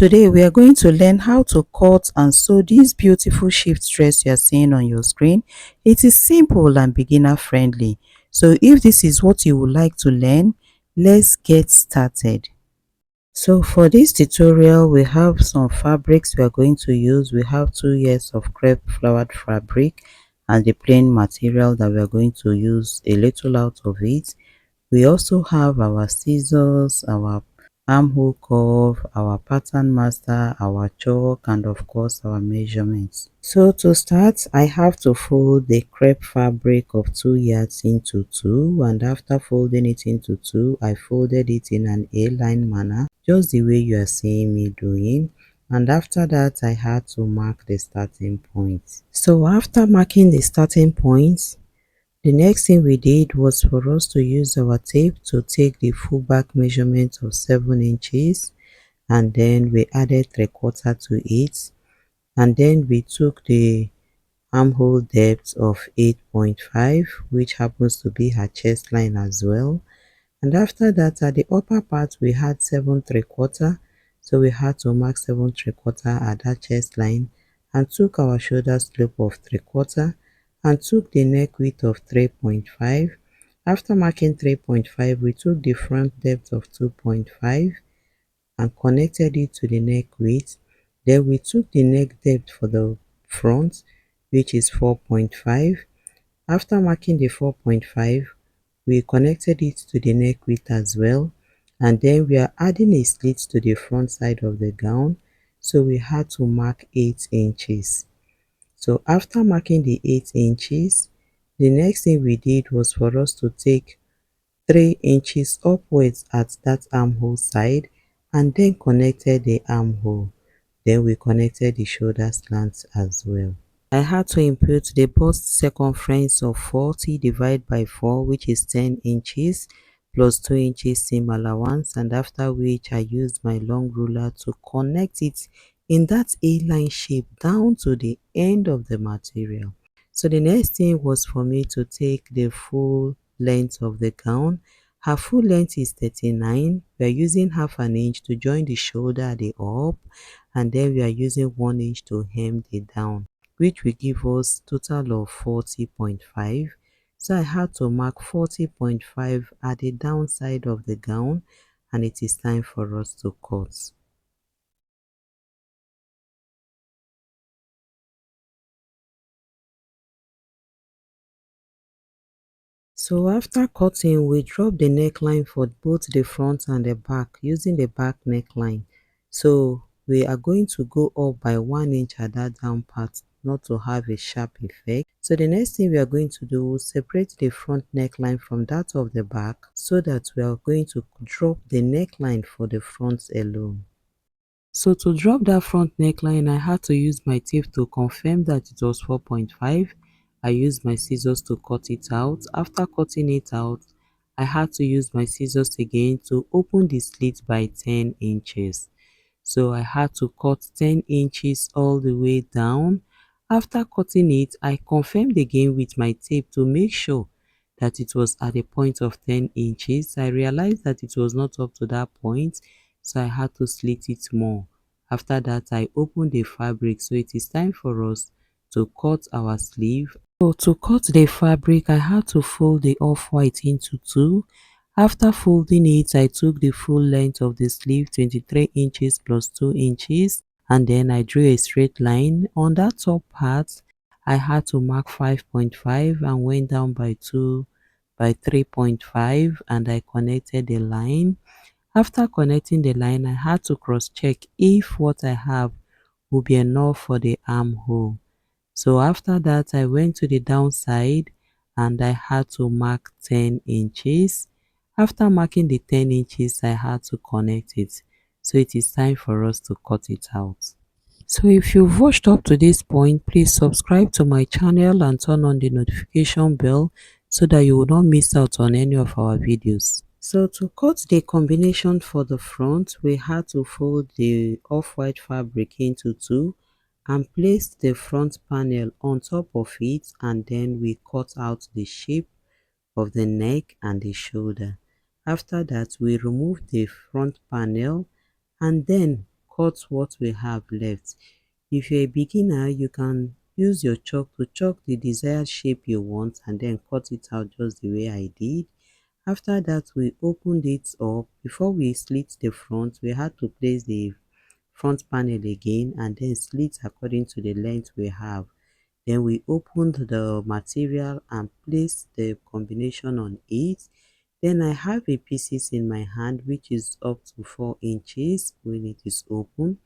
Today we are going to learn how to cut and sew this beautiful shift dress you are seeing on your screen. It is simple and beginner friendly. So if this is what you would like to learn, let's get started. So for this tutorial, we have some fabrics we are going to use. We have 2 yards of crepe flowered fabric and the plain material that we are going to use a little out of it. We also have our scissors, our armhole curve, our pattern master, our chalk, and of course our measurements. So to start, I have to fold the crepe fabric of 2 yards into 2, and after folding it into 2, I folded it in an A-line manner, just the way you are seeing me doing. And after that, I had to mark the starting point. So after marking the starting point, the next thing we did was for us to use our tape to take the full back measurement of 7 inches, and then we added 3/4 to it, and then we took the armhole depth of 8.5, which happens to be her chest line as well. And after that, at the upper part we had 7/3/4, so we had to mark 7/3/4 at that chest line, and took our shoulder slope of 3/4 and took the neck width of 3.5. After marking 3.5, we took the front depth of 2.5 and connected it to the neck width. Then we took the neck depth for the front, which is 4.5. After marking the 4.5, we connected it to the neck width as well, and then we are adding a slit to the front side of the gown, so we had to mark 8 inches. So after marking the 8 inches, the next thing we did was for us to take 3 inches upwards at that armhole side and then connected the armhole. Then we connected the shoulder slants as well. I had to input the bust circumference of 40 divided by 4, which is 10 inches, plus 2 inches seam allowance, and after which I used my long ruler to connect it in that A-line shape down to the end of the material. So the next thing was for me to take the full length of the gown. Her full length is 39. We are using half an inch to join the shoulder at the up, and then we are using 1 inch to hem the down, which will give us total of 40.5. So I had to mark 40.5 at the downside of the gown, and it is time for us to cut. So after cutting, we drop the neckline for both the front and the back using the back neckline. So we are going to go up by 1 inch at that down part, not to have a sharp effect. So the next thing we are going to do is separate the front neckline from that of the back, so that we are going to drop the neckline for the front alone. So to drop that front neckline, I had to use my tape to confirm that it was 4.5. I used my scissors to cut it out. After cutting it out, I had to use my scissors again to open the slit by 10 inches. So I had to cut 10 inches all the way down. After cutting it, I confirmed again with my tape to make sure that it was at a point of 10 inches. I realized that it was not up to that point, so I had to slit it more. After that, I opened the fabric, so it is time for us to cut our sleeve. So to cut the fabric, I had to fold the off-white into 2. After folding it, I took the full length of the sleeve, 23 inches plus 2 inches, and then I drew a straight line. On that top part, I had to mark 5.5 and went down by 2 by 3.5, and I connected the line. After connecting the line, I had to cross-check if what I have will be enough for the armhole. So after that, I went to the downside and I had to mark 10 inches. After marking the 10 inches, I had to connect it. So it is time for us to cut it out. So if you've watched up to this point, please subscribe to my channel and turn on the notification bell so that you will not miss out on any of our videos. So to cut the combination for the front, we had to fold the off-white fabric into 2 and place the front panel on top of it, and then we cut out the shape of the neck and the shoulder. After that, we removed the front panel and then cut what we have left. If you're a beginner, you can use your chalk to chalk the desired shape you want and then cut it out just the way I did. After that, we opened it up. Before we slit the front, we had to place the front panel again and then slit according to the length we have. Then we opened the material and placed the combination on it. Then I have a pieces in my hand which is up to 4 inches when it is open,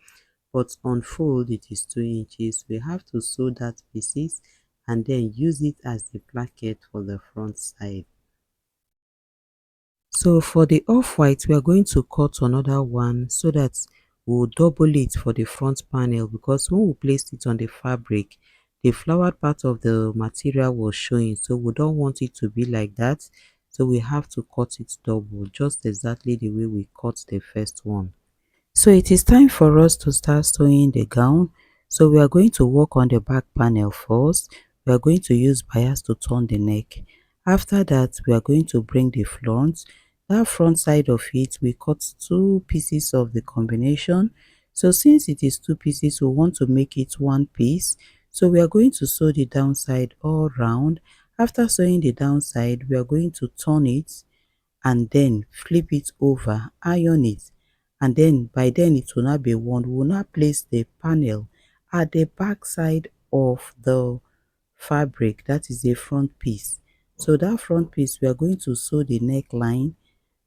but on fold it is 2 inches. We have to sew that pieces and then use it as the placket for the front side. So for the off-white, we are going to cut another one so that we'll double it for the front panel, because when we placed it on the fabric, the flowered part of the material was showing, so we don't want it to be like that. So we have to cut it double, just exactly the way we cut the first one. So it is time for us to start sewing the gown. So we are going to work on the back panel first. We are going to use bias to turn the neck. After that, we are going to bring the front. That front side of it, we cut two pieces of the combination. So since it is two pieces, we want to make it one piece. So we are going to sew the downside all round. After sewing the downside, we are going to turn it and then flip it over, iron it, and then by then it will not be worn. We will now place the panel at the back side of the fabric, that is the front piece. So that front piece, we are going to sew the neckline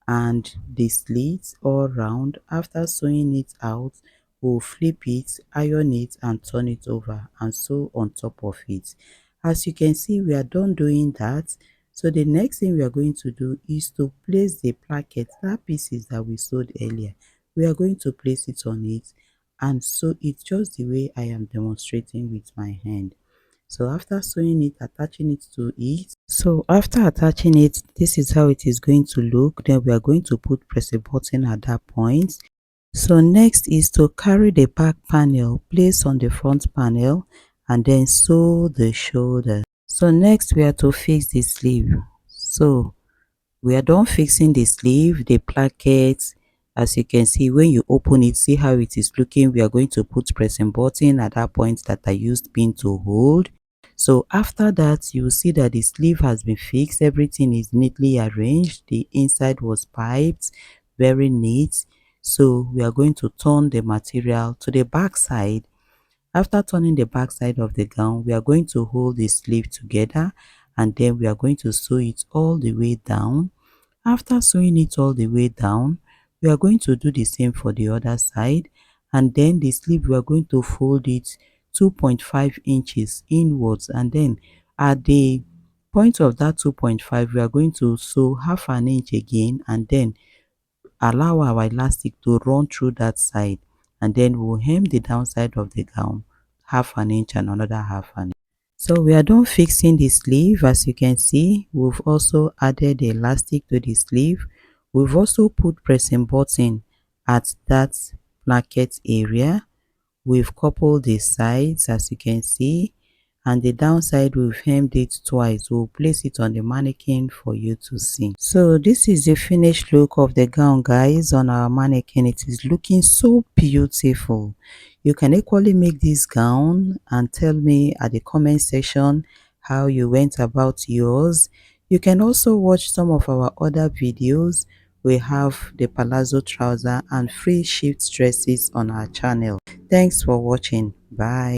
and the slits all round. After sewing it out, we'll flip it, iron it and turn it over and sew on top of it. As you can see, we are done doing that. So the next thing we are going to do is to place the placket, that pieces that we sewed earlier. We are going to place it on it and sew it just the way I am demonstrating with my hand. So after sewing it, attaching it to it, so after attaching it, this is how it is going to look. Then we are going to press a button at that point. So next is to carry the back panel, place on the front panel and then sew the shoulder. So next we are to fix the sleeve. So we are done fixing the sleeve, the placket. As you can see, when you open it, see how it is looking. We are going to put pressing button at that point that I used pin to hold. So after that, you will see that the sleeve has been fixed. Everything is neatly arranged. The inside was piped, very neat. So we are going to turn the material to the back side. After turning the back side of the gown, we are going to hold the sleeve together and then we are going to sew it all the way down. After sewing it all the way down, we are going to do the same for the other side, and then the sleeve we are going to fold it 2.5 inches inwards, and then at the point of that 2.5 we are going to sew half an inch again and then allow our elastic to run through that side, and then we'll hem the downside of the gown half an inch and another half an inch. So we are done fixing the sleeve. As you can see, we've also added the elastic to the sleeve. We've also put pressing button at that placket area. We've coupled the sides as you can see, and the downside we've hemmed it twice. We'll place it on the mannequin for you to see. So this is the finished look of the gown, guys, on our mannequin. It is looking so beautiful. You can equally make this gown and tell me at the comment section how you went about yours. You can also watch some of our other videos. We have the palazzo trouser and free shift dresses on our channel. Thanks for watching. Bye.